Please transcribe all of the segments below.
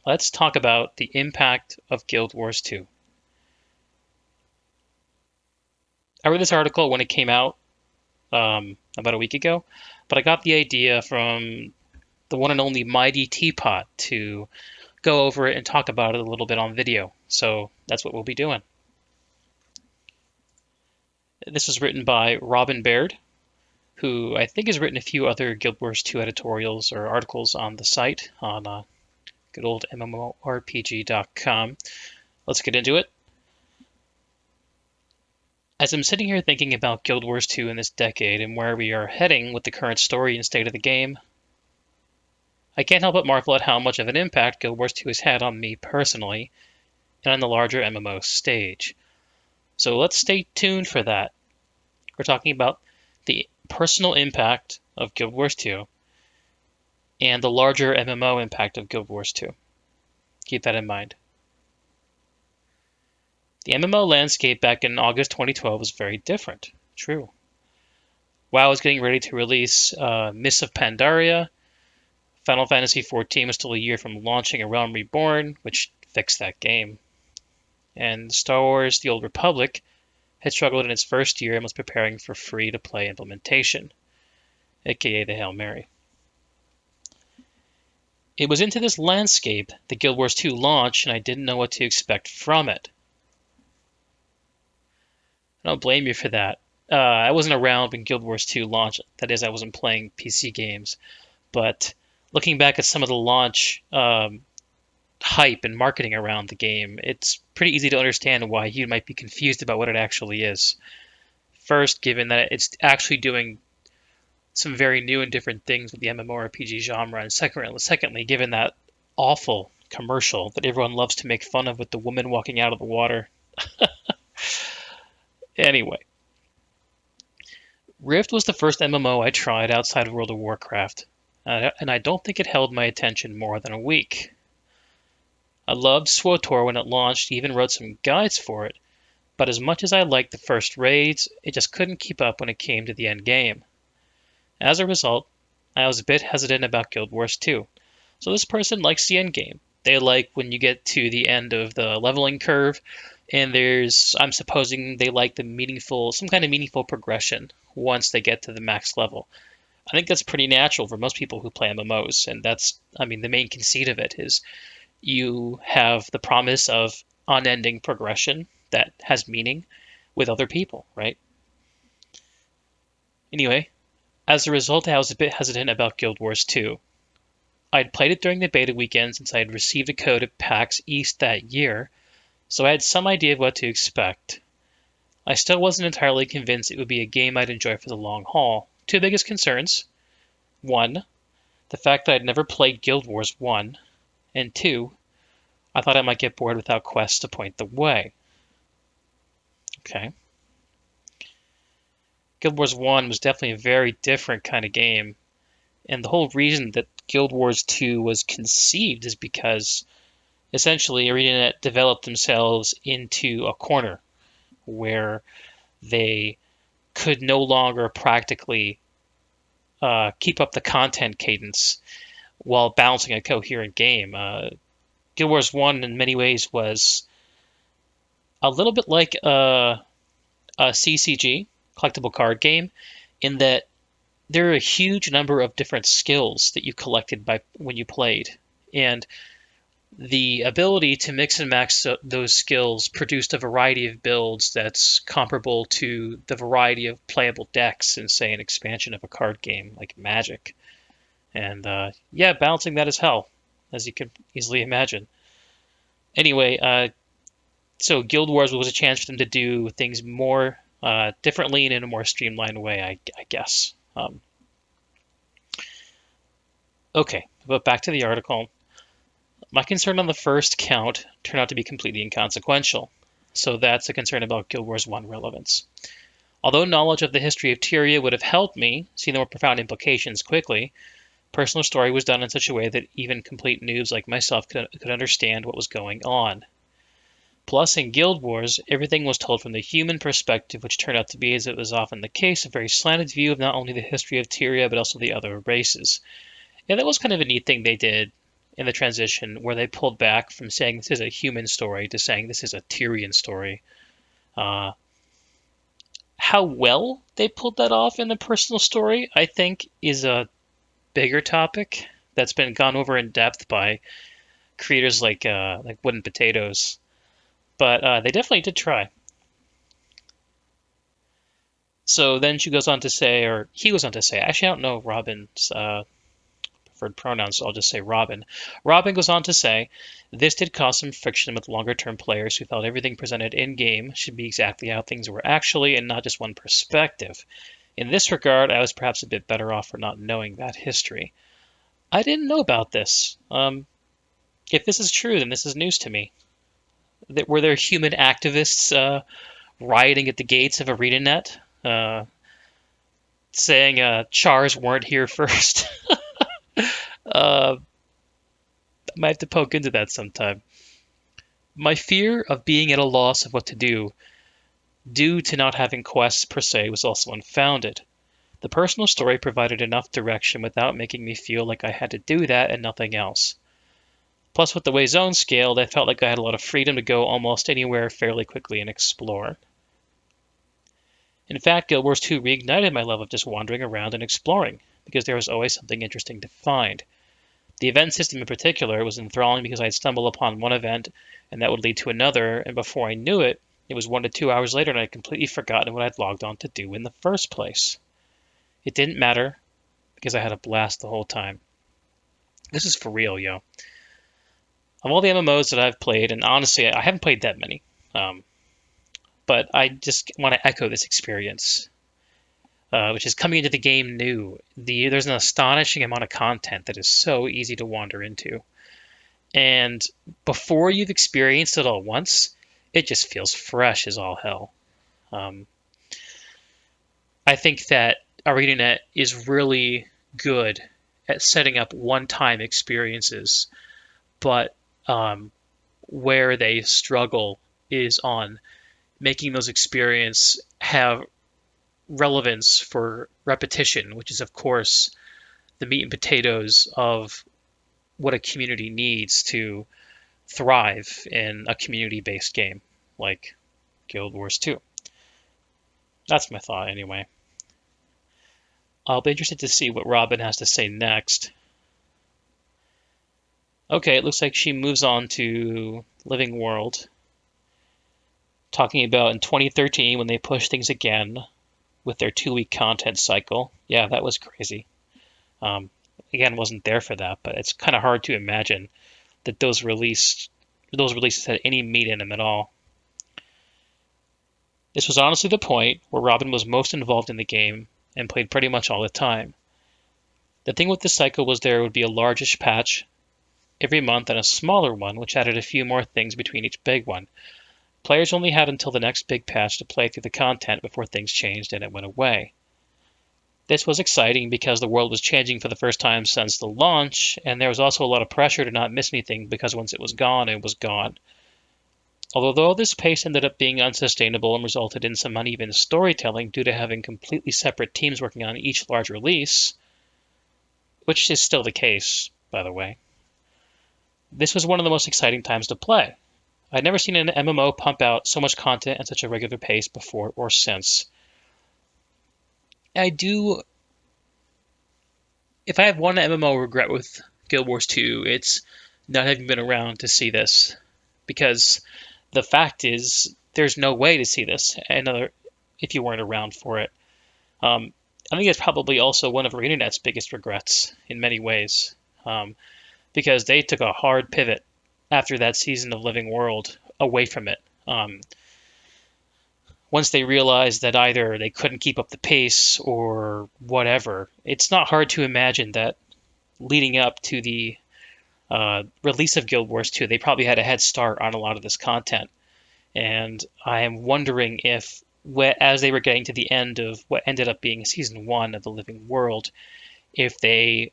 let's talk about the impact of Guild Wars 2. I read this article when it came out about a week ago, but I got the idea from the one and only Mighty Teapot to go over it and talk about it a little bit on video. So that's what we'll be doing. This was written by Robin Baird, who I think has written a few other Guild Wars 2 editorials or articles on the site on good old MMORPG.com. Let's get into it. As I'm sitting here thinking about Guild Wars 2 in this decade and where we are heading with the current story and state of the game, I can't help but marvel at how much of an impact Guild Wars 2 has had on me personally and on the larger MMO stage. So let's stay tuned for that. We're talking about the personal impact of Guild Wars 2 and the larger MMO impact of Guild Wars 2. Keep that in mind. The MMO landscape back in August 2012 was very different. True. WoW was getting ready to release Mists of Pandaria. Final Fantasy XIV was still a year from launching A Realm Reborn, which fixed that game. And Star Wars The Old Republic had struggled in its first year and was preparing for free-to-play implementation, aka the Hail Mary. It was into this landscape that Guild Wars 2 launched, and I didn't know what to expect from it. I don't blame you for that. I wasn't around when Guild Wars 2 launched. That is, I wasn't playing PC games. But looking back at some of the launch hype and marketing around the game, it's pretty easy to understand why you might be confused about what it actually is. First, given that it's actually doing some very new and different things with the MMORPG genre, and secondly, given that awful commercial that everyone loves to make fun of with the woman walking out of the water. Anyway, Rift was the first MMO I tried outside of World of Warcraft, and I don't think it held my attention more than a week. I loved SWTOR when it launched, even wrote some guides for it, but as much as I liked the first raids, it just couldn't keep up when it came to the end game. As a result, I was a bit hesitant about Guild Wars 2. So this person likes the end game. They like when you get to the end of the leveling curve, and I'm supposing they like some kind of meaningful progression once they get to the max level. I think that's pretty natural for most people who play MMOs, and the main conceit of it is you have the promise of unending progression that has meaning with other people, right? Anyway, as a result, I was a bit hesitant about Guild Wars 2. I'd played it during the beta weekend since I had received a code at PAX East that year, so I had some idea of what to expect. I still wasn't entirely convinced it would be a game I'd enjoy for the long haul. Two biggest concerns. One, the fact that I'd never played Guild Wars 1, and two, I thought I might get bored without quests to point the way. Okay. Guild Wars 1 was definitely a very different kind of game, and the whole reason that Guild Wars 2 was conceived is because essentially ArenaNet developed themselves into a corner where they could no longer practically keep up the content cadence while balancing a coherent game. Guild Wars 1 in many ways was a little bit like a CCG, collectible card game, in that there are a huge number of different skills that you collected when you played. And the ability to mix and match those skills produced a variety of builds that's comparable to the variety of playable decks in, say, an expansion of a card game like Magic. And balancing that is hell, as you can easily imagine. Anyway, so Guild Wars was a chance for them to do things more differently and in a more streamlined way, I guess. Okay, but back to the article. My concern on the first count turned out to be completely inconsequential, so that's a concern about Guild Wars 1 relevance. Although knowledge of the history of Tyria would have helped me see the more profound implications quickly, personal story was done in such a way that even complete noobs like myself could understand what was going on. Plus, in Guild Wars, everything was told from the human perspective, which turned out to be, as it was often the case, a very slanted view of not only the history of Tyria, but also the other races. Yeah, that was kind of a neat thing they did in the transition where they pulled back from saying this is a human story to saying this is a Tyrion story. Uh, how well they pulled that off in the personal story, I think, is a bigger topic that's been gone over in depth by creators like Wooden Potatoes. But they definitely did try. So then she goes on to say, or he goes on to say, actually, I don't know Robin's preferred pronouns, so I'll just say Robin. Robin goes on to say, this did cause some friction with longer term players who felt everything presented in game should be exactly how things were actually and not just one perspective. In this regard, I was perhaps a bit better off for not knowing that history. I didn't know about this. If this is true, then this is news to me. Were there human activists rioting at the gates of ArenaNet, saying chars weren't here first? I might have to poke into that sometime. My fear of being at a loss of what to do, due to not having quests per se, was also unfounded. The personal story provided enough direction without making me feel like I had to do that and nothing else. Plus, with the way Zone scaled, I felt like I had a lot of freedom to go almost anywhere fairly quickly and explore. In fact, Guild Wars 2 reignited my love of just wandering around and exploring, because there was always something interesting to find. The event system in particular was enthralling because I'd stumble upon one event and that would lead to another, and before I knew it, it was 1 to 2 hours later and I'd completely forgotten what I'd logged on to do in the first place. It didn't matter because I had a blast the whole time. This is for real, yo. Of all the MMOs that I've played, and honestly, I haven't played that many, but I just want to echo this experience, which is coming into the game new. There's an astonishing amount of content that is so easy to wander into. And before you've experienced it all once, it just feels fresh as all hell. Um, I think that ArenaNet is really good at setting up one-time experiences, but where they struggle is on making those experiences have relevance for repetition, which is, of course, the meat and potatoes of what a community needs to thrive in a community-based game like Guild Wars 2. That's my thought, anyway. I'll be interested to see what Robin has to say next. Okay, it looks like she moves on to Living World, talking about in 2013 when they pushed things again with their 2-week content cycle. Yeah, that was crazy. Again, wasn't there for that, but it's kind of hard to imagine that those releases had any meat in them at all. This was honestly the point where Robin was most involved in the game and played pretty much all the time. The thing with this cycle was there would be a largish patch every month and a smaller one, which added a few more things between each big one. Players only had until the next big patch to play through the content before things changed and it went away. This was exciting because the world was changing for the first time since the launch, and there was also a lot of pressure to not miss anything because once it was gone, it was gone. Although this pace ended up being unsustainable and resulted in some uneven storytelling due to having completely separate teams working on each large release, which is still the case, by the way, this was one of the most exciting times to play. I'd never seen an MMO pump out so much content at such a regular pace before or since. If I have one MMO regret with Guild Wars 2, it's not having been around to see this. Because the fact is, there's no way to see this if you weren't around for it. I think it's probably also one of ArenaNet's biggest regrets in many ways. Because they took a hard pivot after that season of Living World away from it. Once they realized that either they couldn't keep up the pace or whatever, it's not hard to imagine that leading up to the release of Guild Wars 2, they probably had a head start on a lot of this content. And I am wondering if, as they were getting to the end of what ended up being Season 1 of the Living World, if they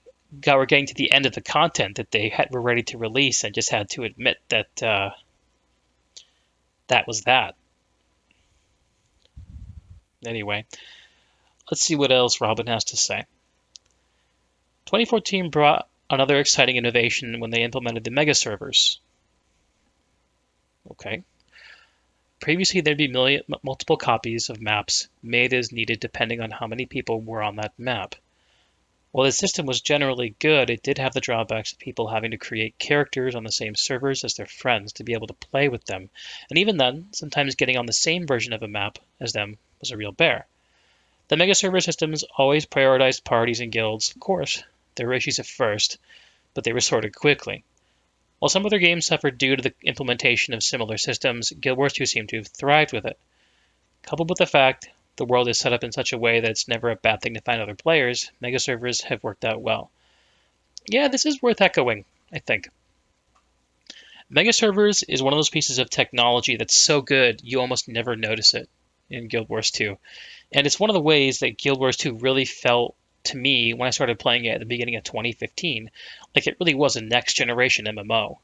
were getting to the end of the content that they were ready to release and just had to admit that that was that. Anyway, let's see what else Robin has to say. 2014 brought another exciting innovation when they implemented the mega servers. Okay. Previously, there'd be multiple copies of maps made as needed depending on how many people were on that map. While the system was generally good, it did have the drawbacks of people having to create characters on the same servers as their friends to be able to play with them, and even then, sometimes getting on the same version of a map as them was a real bear. The mega server systems always prioritized parties and guilds, of course. There were issues at first, but they were sorted quickly. While some other games suffered due to the implementation of similar systems, Guild Wars 2 seemed to have thrived with it. Coupled with the fact the world is set up in such a way that it's never a bad thing to find other players, mega servers have worked out well. Yeah, this is worth echoing, I think. Mega servers is one of those pieces of technology that's so good you almost never notice it in Guild Wars 2. And it's one of the ways that Guild Wars 2 really felt to me when I started playing it at the beginning of 2015, like it really was a next generation MMO.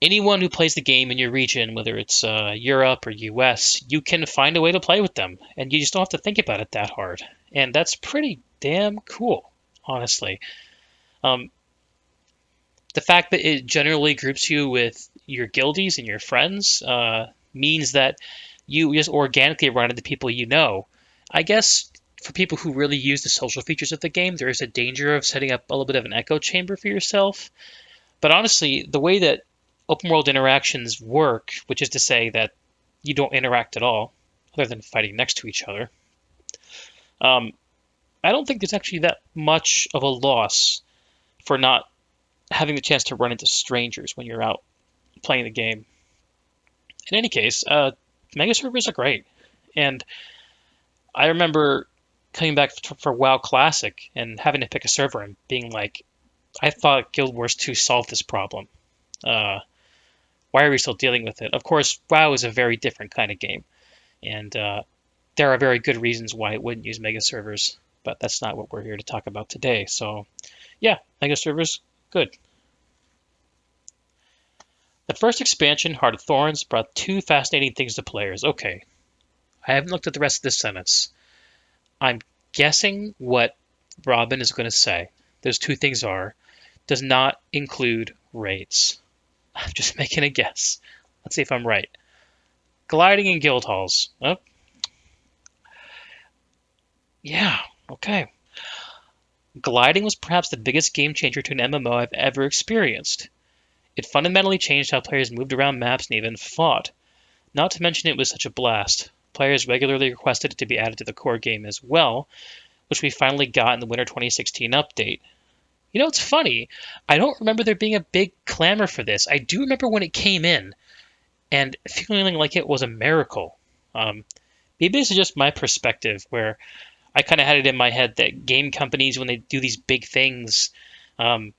Anyone who plays the game in your region, whether it's Europe or US, you can find a way to play with them, and you just don't have to think about it that hard. And that's pretty damn cool, honestly. Um, the fact that it generally groups you with your guildies and your friends means that you just organically run into people you know. I guess for people who really use the social features of the game, there is a danger of setting up a little bit of an echo chamber for yourself. But honestly, the way that open world interactions work, which is to say that you don't interact at all, other than fighting next to each other, um, I don't think there's actually that much of a loss for not having the chance to run into strangers when you're out playing the game. In any case, mega servers are great, and I remember coming back for WoW Classic and having to pick a server and being like, I thought Guild Wars 2 solved this problem. Uh, why are we still dealing with it? Of course, WoW is a very different kind of game, and there are very good reasons why it wouldn't use mega servers, but that's not what we're here to talk about today. So, yeah, mega servers, good. The first expansion, Heart of Thorns, brought two fascinating things to players. Okay, I haven't looked at the rest of this sentence. I'm guessing what Robin is going to say. Those two things are, does not include raids. I'm just making a guess. Let's see if I'm right. Gliding in guild halls. Oh, yeah, okay. Gliding was perhaps the biggest game changer to an MMO I've ever experienced. It fundamentally changed how players moved around maps and even fought. Not to mention it was such a blast. Players regularly requested it to be added to the core game as well, which we finally got in the Winter 2016 update. You know, it's funny. I don't remember there being a big clamor for this. I do remember when it came in and feeling like it was a miracle. Maybe this is just my perspective, where I kind of had it in my head that game companies, when they do these big things, um,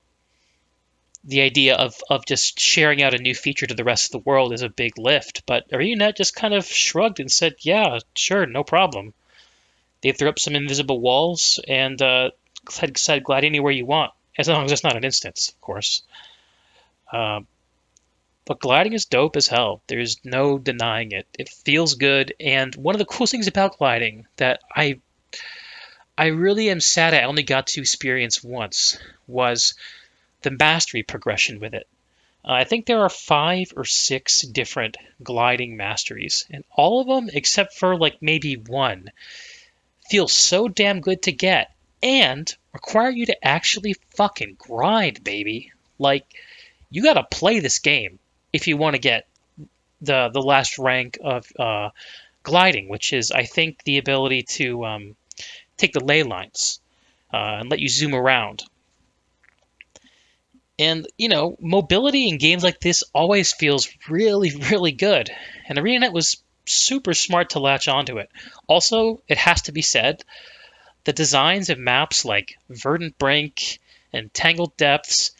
the idea of just sharing out a new feature to the rest of the world is a big lift. But ArenaNet just kind of shrugged and said, yeah, sure, no problem. They threw up some invisible walls and said glide anywhere you want, as long as it's not an instance, of course. Uh, but gliding is dope as hell. There's no denying it. It feels good, and one of the coolest things about gliding that I really am sad I only got to experience once was the mastery progression with it. I think there are 5 or 6 different gliding masteries, and all of them, except for like maybe one, feel so damn good to get and require you to actually fucking grind, baby. Like, you gotta play this game if you want to get the last rank of gliding, which is, I think, the ability to take the ley lines and let you zoom around. And, you know, mobility in games like this always feels really, really good. And ArenaNet was super smart to latch onto it. Also, it has to be said, the designs of maps like Verdant Brink and Tangled Depths,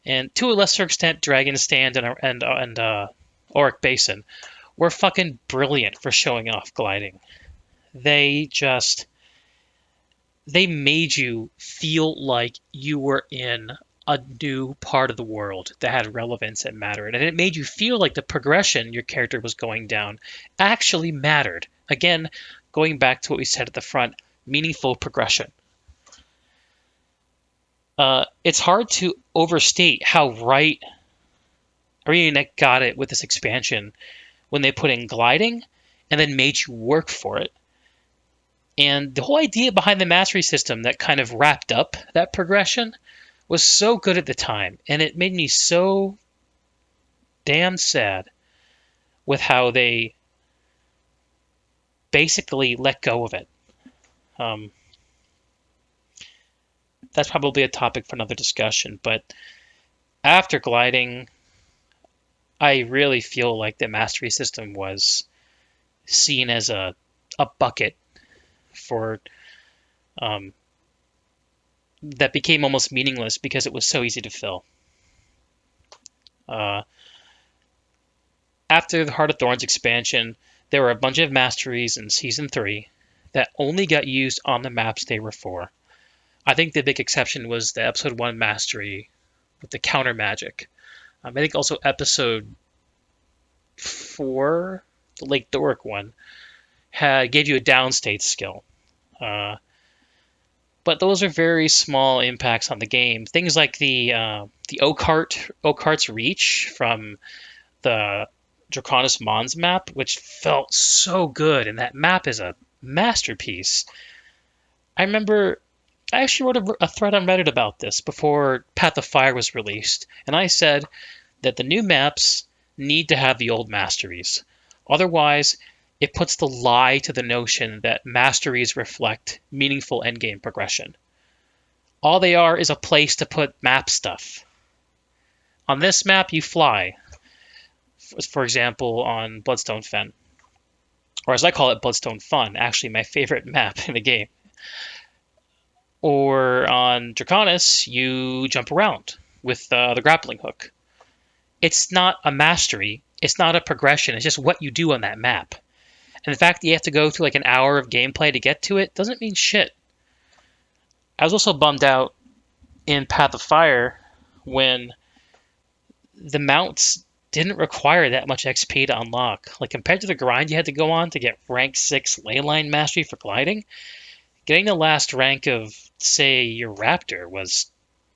and to a lesser extent Dragon's Stand and Auric Basin, were fucking brilliant for showing off gliding. They just they made you feel like you were in a new part of the world that had relevance and mattered. And it made you feel like the progression your character was going down actually mattered. Again, going back to what we said at the front, meaningful progression. It's hard to overstate how right ArenaNet got it with this expansion when they put in gliding and then made you work for it. And the whole idea behind the mastery system that kind of wrapped up that progression was so good at the time, and it made me so damn sad with how they basically let go of it. Um, that's probably a topic for another discussion, but after gliding, I really feel like the mastery system was seen as a bucket for um, that became almost meaningless because it was so easy to fill. Uh, After the Heart of Thorns expansion, there were a bunch of masteries in Season 3 that only got used on the maps they were for. I think the big exception was the Episode 1 mastery with the counter magic. I think also Episode 4, the Lake Doric one, gave you a downstate skill. But those are very small impacts on the game. Things like the Oakhart's Reach from the Draconis Mons map, which felt so good, and that map is a masterpiece. I remember I actually wrote a thread on Reddit about this before Path of Fire was released, and I said that the new maps need to have the old masteries. Otherwise, it puts the lie to the notion that masteries reflect meaningful endgame progression. All they are is a place to put map stuff. On this map, you fly, for example, on Bloodstone Fen. Or as I call it, Bloodstone Fun, actually my favorite map in the game. Or on Draconis, you jump around with the grappling hook. It's not a mastery, it's not a progression, it's just what you do on that map. And the fact that you have to go through like an hour of gameplay to get to it doesn't mean shit. I was also bummed out in Path of Fire when the mounts didn't require that much XP to unlock. Like compared to the grind you had to go on to get rank 6 leyline mastery for gliding, getting the last rank of, say, your Raptor was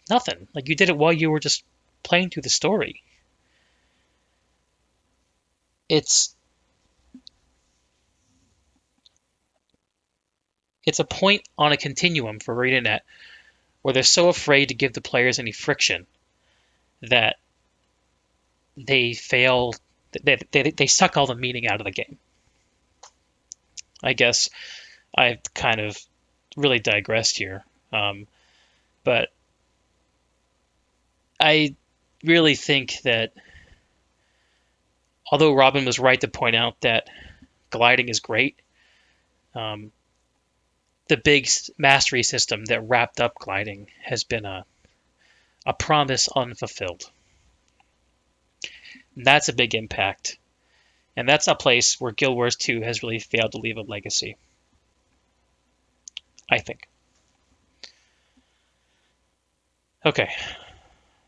nothing. Like you did it while you were just playing through the story. It's it's a point on a continuum for ArenaNet where they're so afraid to give the players any friction that they fail. They suck all the meaning out of the game. I guess I've kind of really digressed here, but I really think that although Robin was right to point out that gliding is great, um, the big mastery system that wrapped up gliding has been a promise unfulfilled. And that's a big impact. And that's a place where Guild Wars 2 has really failed to leave a legacy, I think. Okay,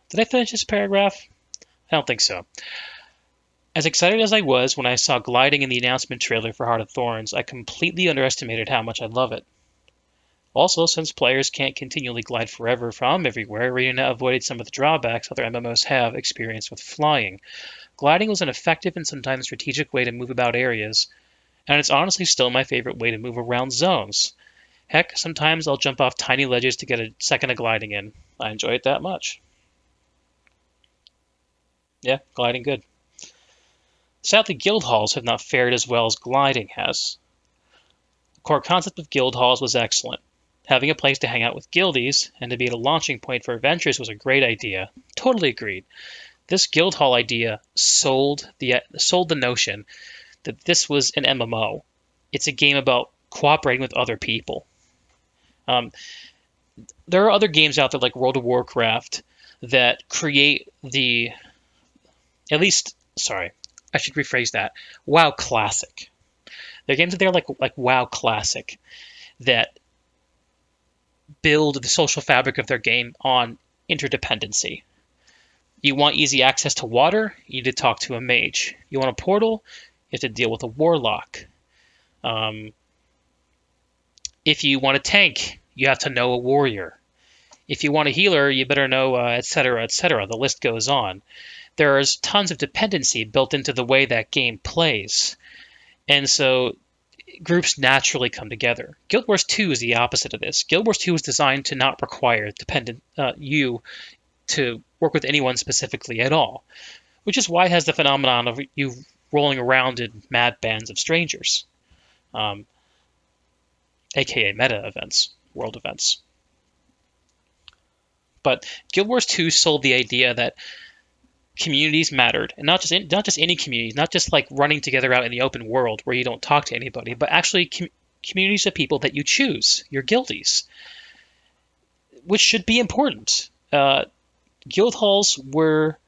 did I finish this paragraph? I don't think so. As excited as I was when I saw gliding in the announcement trailer for Heart of Thorns, I completely underestimated how much I love it. Also, since players can't continually glide forever from everywhere, Arena avoided some of the drawbacks other MMOs have experienced with flying. Gliding was an effective and sometimes strategic way to move about areas, and it's honestly still my favorite way to move around zones. Heck, sometimes I'll jump off tiny ledges to get a second of gliding in. I enjoy it that much. Yeah, gliding good. Sadly, guild halls have not fared as well as gliding has. The core concept of guild halls was excellent. Having a place to hang out with guildies and to be at a launching point for adventures was a great idea. Totally agreed. This guild hall idea sold the notion that this was an MMO. It's a game about cooperating with other people. Um, there are other games out there like World of Warcraft that create the at least sorry, I should rephrase that. WoW Classic. There are games out there like WoW Classic that build the social fabric of their game on interdependency. You want easy access to water, you need to talk to a mage. You want a portal, you have to deal with a warlock. If you want a tank, you have to know a warrior. If you want a healer, you better know, etc., etc. The list goes on. There's tons of dependency built into the way that game plays. And so groups naturally come together. Guild Wars 2 is the opposite of this. Guild Wars 2 is designed to not require you to work with anyone specifically at all, which is why it has the phenomenon of you rolling around in mad bands of strangers, um, aka meta events, world events. But Guild Wars 2 sold the idea that communities mattered, and not just any communities, not just like running together out in the open world where you don't talk to anybody, but actually communities of people that you choose, your guildies, which should be important. Guild halls were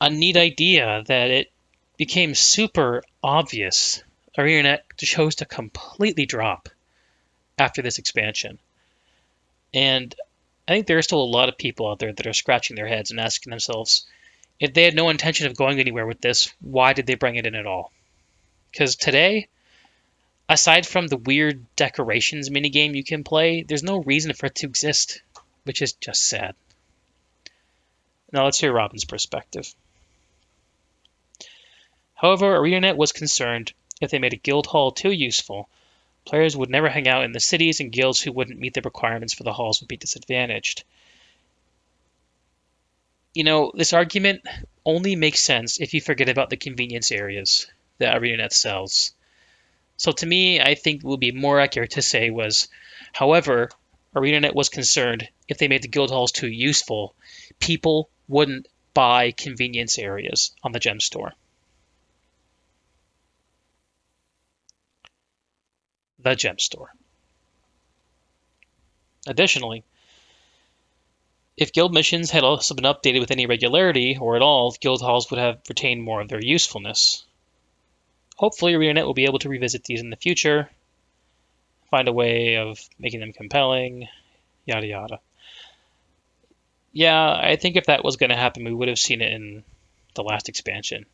a neat idea that it became super obvious. Our internet chose to completely drop after this expansion, and I think there are still a lot of people out there that are scratching their heads and asking themselves, if they had no intention of going anywhere with this, why did they bring it in at all? Because today, aside from the weird decorations minigame you can play, there's no reason for it to exist, which is just sad. Now let's hear Robin's perspective. However, ArenaNet was concerned if they made a guild hall too useful, players would never hang out in the cities, and guilds who wouldn't meet the requirements for the halls would be disadvantaged. You know, this argument only makes sense if you forget about the convenience areas that ArenaNet sells. So to me, I think it would be more accurate to say was, however, ArenaNet was concerned if they made the guild halls too useful, people wouldn't buy convenience areas on the gem store. The gem store. Additionally, if guild missions had also been updated with any regularity, or at all, guild halls would have retained more of their usefulness. Hopefully, ArenaNet will be able to revisit these in the future, find a way of making them compelling, yada yada. Yeah, I think if that was going to happen, we would have seen it in the last expansion.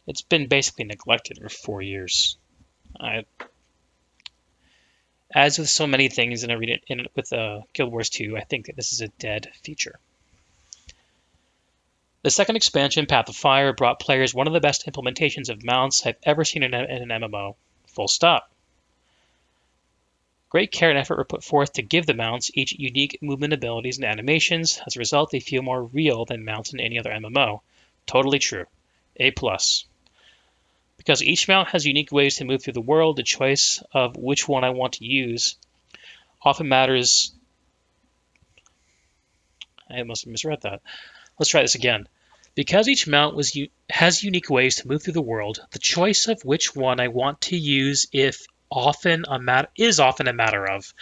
It's been basically neglected for 4 years. As with so many things with Guild Wars 2, I think that this is a dead feature. The second expansion, Path of Fire, brought players one of the best implementations of mounts I've ever seen in an MMO. Full stop. Great care and effort were put forth to give the mounts each unique movement abilities and animations. As a result, they feel more real than mounts in any other MMO. Totally true. A+. Because each mount has unique ways to move through the world, the choice of which one I want to use often matters. I must have misread that. Let's try this again. Because each mount has unique ways to move through the world, the choice of which one I want to use is often a matter of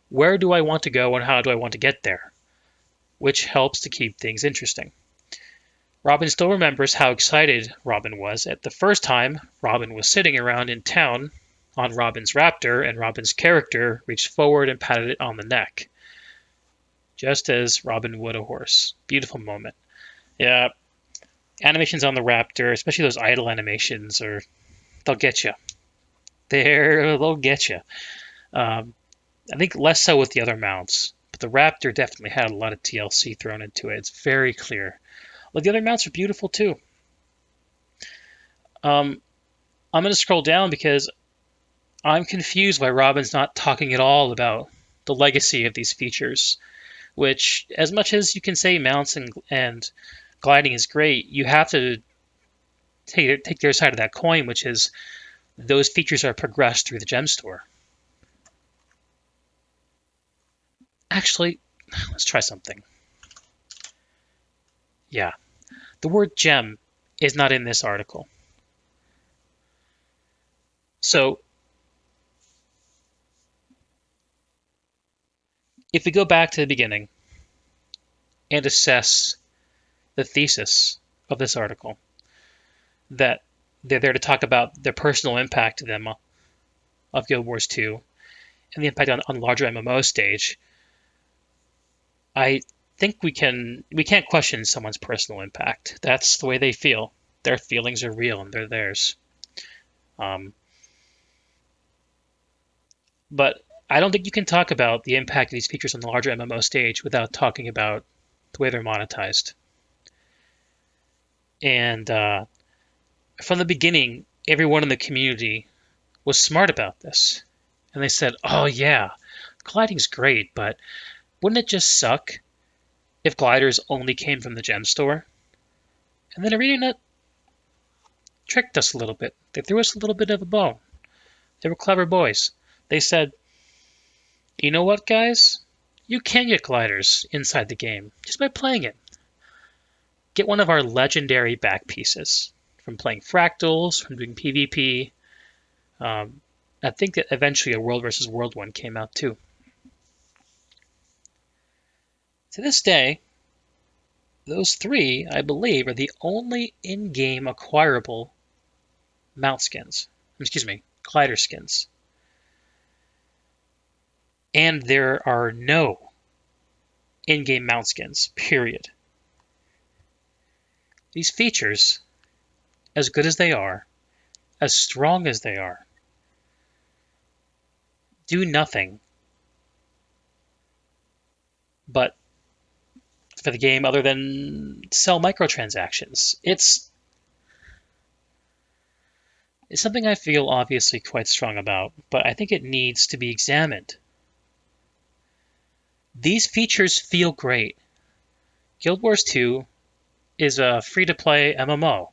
where do I want to go and how do I want to get there, which helps to keep things interesting. Robin still remembers how excited Robin was at the first time Robin was sitting around in town on Robin's raptor, and Robin's character reached forward and patted it on the neck, just as Robin would a horse. Beautiful moment. Yeah, animations on the raptor, especially those idle animations, they'll get you. They'll get you. I think less so with the other mounts, but the raptor definitely had a lot of TLC thrown into it. It's very clear. Well, the other mounts are beautiful too. I'm going to scroll down because I'm confused why Robin's not talking at all about the legacy of these features, which, as much as you can say mounts and gliding is great, you have to take their side of that coin, which is those features are progressed through the gem store. Actually, let's try something. Yeah, the word gem is not in this article. So if we go back to the beginning and assess the thesis of this article, that they're there to talk about the personal impact to them of Guild Wars 2 and the impact on larger MMO stage, I think we can't question someone's personal impact. That's the way they feel. Their feelings are real and they're theirs. But I don't think you can talk about the impact of these features on the larger MMO stage without talking about the way they're monetized. And from the beginning, everyone in the community was smart about this. And they said, oh, yeah, gliding's great, but wouldn't it just suck if gliders only came from the gem store? And then ArenaNet tricked us a little bit. They threw us a little bit of a bone. They were clever boys. They said, you know what, guys? You can get gliders inside the game just by playing it. Get one of our legendary back pieces from playing fractals, from doing PvP. I think that eventually a World versus World one came out too. To this day, those three, I believe, are the only in-game acquirable mount skins. Excuse me, glider skins. And there are no in-game mount skins, period. These features, as good as they are, as strong as they are, do nothing but for the game other than sell microtransactions. It's something I feel obviously quite strong about, but I think it needs to be examined. These features feel great. Guild Wars 2 is a free-to-play MMO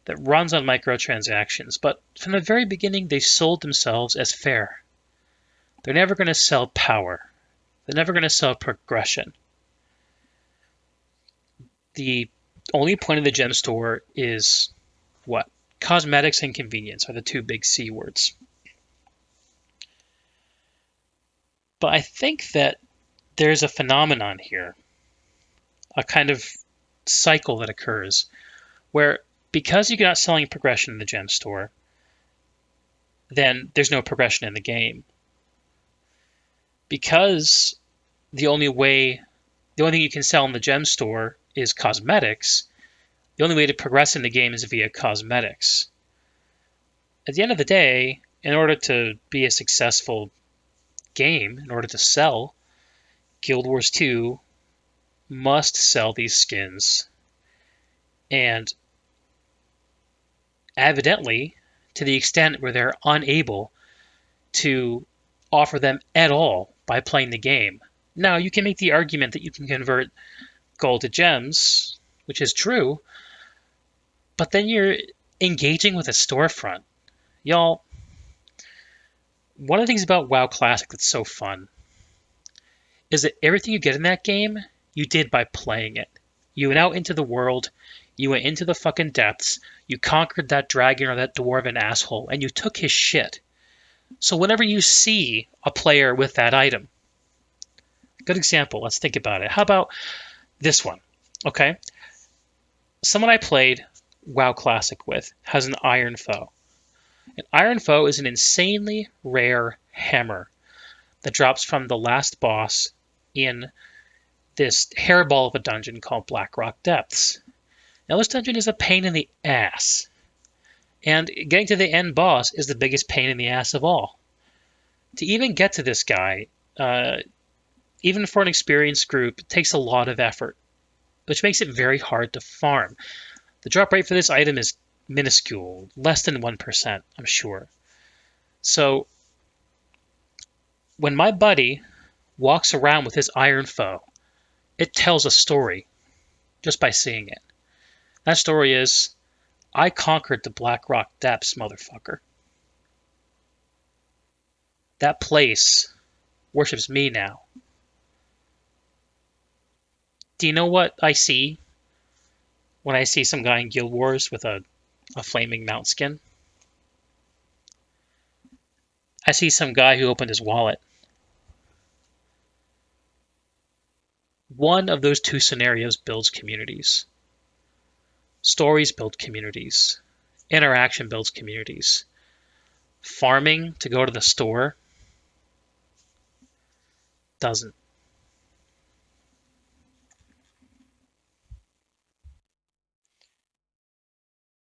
that runs on microtransactions, but from the very beginning they sold themselves as fair. They're never going to sell power. They're never going to sell progression. The only point of the gem store is what? Cosmetics and convenience are the two big C words. But I think that there's a phenomenon here, a kind of cycle that occurs, where because you're not selling progression in the gem store, then there's no progression in the game. Because the only thing you can sell in the gem store is cosmetics, the only way to progress in the game is via cosmetics. At the end of the day, in order to be a successful game, in order to sell, Guild Wars 2 must sell these skins. And evidently, to the extent where they're unable to offer them at all by playing the game. Now, you can make the argument that you can convert gold to gems, which is true, but then you're engaging with a storefront. Y'all, one of the things about WoW Classic that's so fun is that everything you get in that game, you did by playing it. You went out into the world, you went into the fucking depths, you conquered that dragon or that dwarven asshole, and you took his shit. So whenever you see a player with that item, good example, let's think about it. How about this one? Okay. Someone I played WoW Classic with has an Iron Foe. An Iron Foe is an insanely rare hammer that drops from the last boss in this hairball of a dungeon called Blackrock Depths. Now, this dungeon is a pain in the ass. And getting to the end boss is the biggest pain in the ass of all. To even get to this guy, even for an experienced group, it takes a lot of effort, which makes it very hard to farm. The drop rate for this item is minuscule, less than 1%, I'm sure. So, when my buddy walks around with his Iron Foe, it tells a story just by seeing it. That story is, I conquered the Blackrock Depths, motherfucker. That place worships me now. Do you know what I see when I see some guy in Guild Wars with a flaming mount skin? I see some guy who opened his wallet. One of those two scenarios builds communities. Stories build communities. Interaction builds communities. Farming to go to the store doesn't.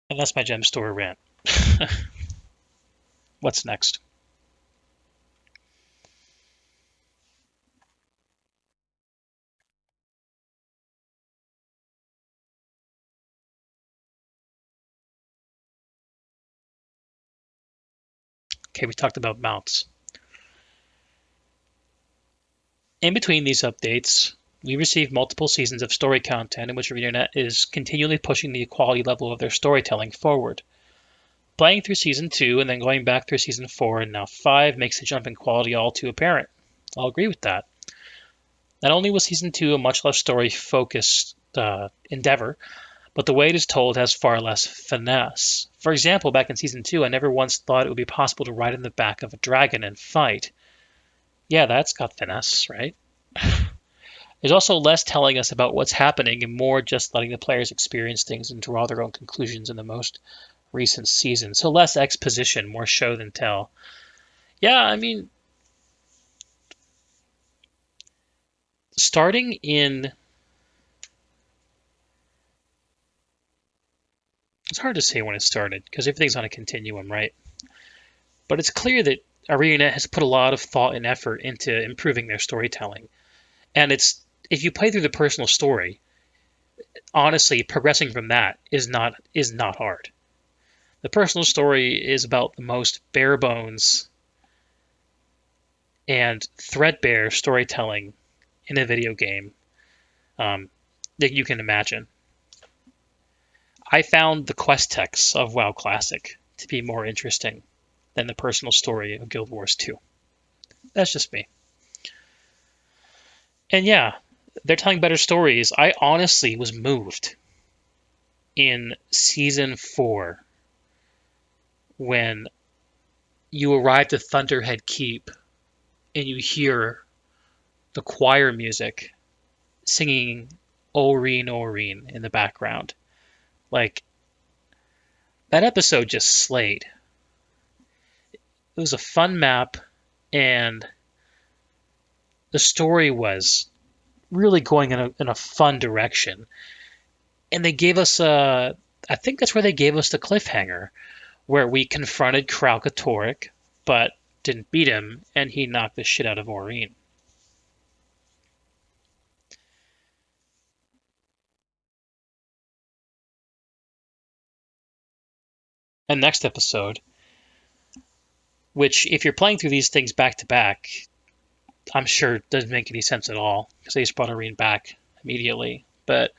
And that's my gem store rant. What's next? Okay, we talked about mounts. In between these updates, we received multiple seasons of story content in which ArenaNet is continually pushing the quality level of their storytelling forward. Playing through Season 2 and then going back through Season 4 and now 5 makes the jump in quality all too apparent. I'll agree with that. Not only was Season 2 a much less story-focused endeavor, but the way it is told has far less finesse. For example, back in Season 2, I never once thought it would be possible to ride in the back of a dragon and fight. Yeah, that's got finesse, right? There's also less telling us about what's happening and more just letting the players experience things and draw their own conclusions in the most recent season. So less exposition, more show than tell. Yeah, I mean, starting in... It's hard to say when it started because everything's on a continuum, right? But it's clear that Arena has put a lot of thought and effort into improving their storytelling. And if you play through the personal story, honestly, progressing from that is not hard. The personal story is about the most bare bones and threadbare storytelling in a video game that you can imagine. I found the quest texts of WoW Classic to be more interesting than the personal story of Guild Wars 2. That's just me. And yeah, they're telling better stories. I honestly was moved in Season 4 when you arrive at Thunderhead Keep and you hear the choir music singing Oreen Oreen in the background. Like, that episode just slayed. It was a fun map, and the story was really going in a fun direction. And they gave us I think that's where they gave us the cliffhanger, where we confronted Kralkatorrik, but didn't beat him, and he knocked the shit out of Oreen. And next episode, which if you're playing through these things back to back, I'm sure doesn't make any sense at all because they just brought Oreen back immediately. But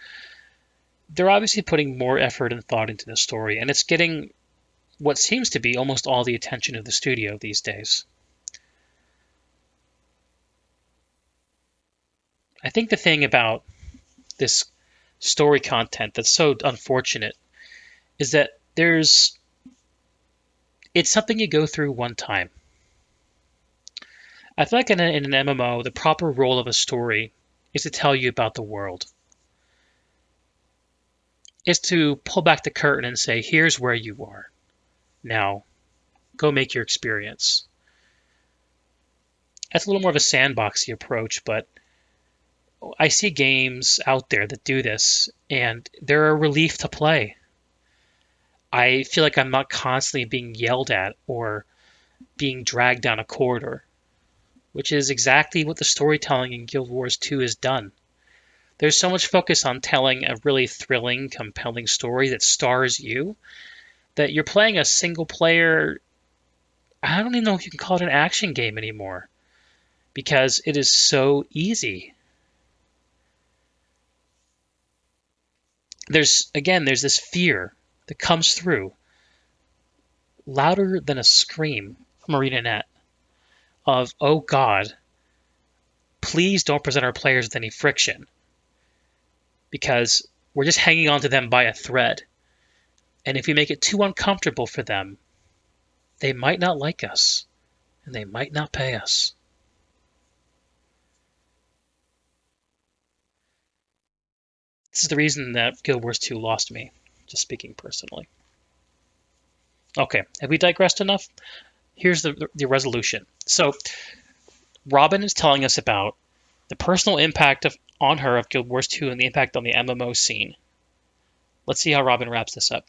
they're obviously putting more effort and thought into the story, and it's getting what seems to be almost all the attention of the studio these days. I think the thing about this story content that's so unfortunate is that it's something you go through one time. I feel like in an MMO, the proper role of a story is to tell you about the world. Is to pull back the curtain and say, here's where you are. Now, go make your experience. That's a little more of a sandboxy approach, but I see games out there that do this, and they're a relief to play. I feel like I'm not constantly being yelled at or being dragged down a corridor, which is exactly what the storytelling in Guild Wars 2 has done. There's so much focus on telling a really thrilling, compelling story that stars you, that you're playing a single player. I don't even know if you can call it an action game anymore, because it is so easy. There's this fear that comes through louder than a scream from ArenaNet of, oh God, please don't present our players with any friction, because we're just hanging on to them by a thread. And if we make it too uncomfortable for them, they might not like us, and they might not pay us. This is the reason that Guild Wars 2 lost me, just speaking personally. Okay, have we digressed enough? Here's the resolution. So, Robin is telling us about the personal impact on her of Guild Wars 2 and the impact on the MMO scene. Let's see how Robin wraps this up.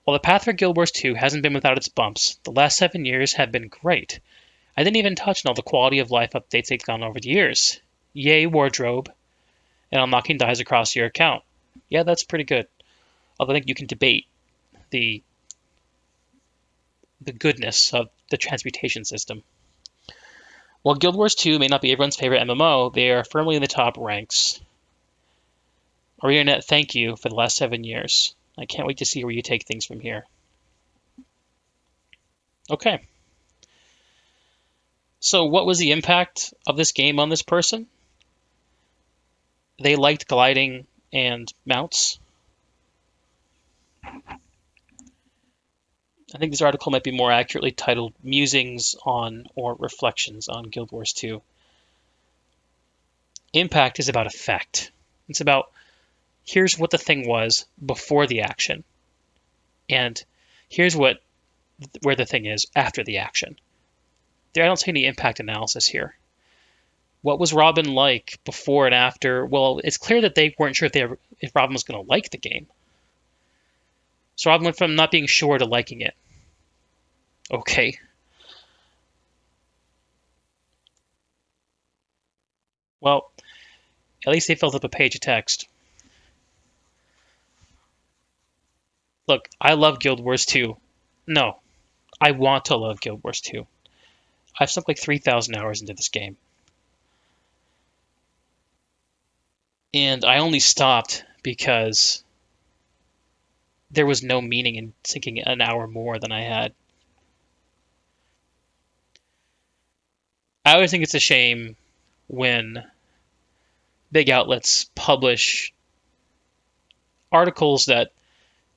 While the path for Guild Wars 2 hasn't been without its bumps, the last 7 years have been great. I didn't even touch on all the quality of life updates they've gone over the years. Yay, wardrobe, and unlocking dies across your account. Yeah, that's pretty good. Although I think you can debate the goodness of the transmutation system. While Guild Wars 2 may not be everyone's favorite MMO, they are firmly in the top ranks. ArenaNet, thank you for the last 7 years. I can't wait to see where you take things from here. Okay. So what was the impact of this game on this person? They liked gliding and mounts. I think this article might be more accurately titled Musings on or Reflections on Guild Wars 2. Impact is about effect. It's about here's what the thing was before the action, and here's where the thing is after the action. I don't see any impact analysis here. What was Robin like before and after? Well, it's clear that they weren't sure if Robin was going to like the game. So Robin went from not being sure to liking it. Okay. Well, at least they filled up a page of text. Look, I love Guild Wars 2. No, I want to love Guild Wars 2. I've sunk like 3,000 hours into this game. And I only stopped because there was no meaning in sinking an hour more than I had. I always think it's a shame when big outlets publish articles that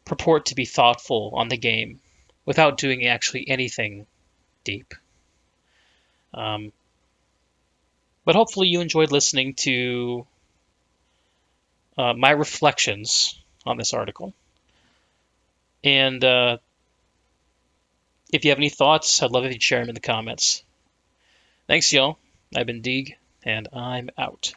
purport to be thoughtful on the game without doing actually anything deep. But hopefully you enjoyed listening to my reflections on this article. And if you have any thoughts, I'd love if you'd share them in the comments. Thanks, y'all. I've been Deeg, and I'm out.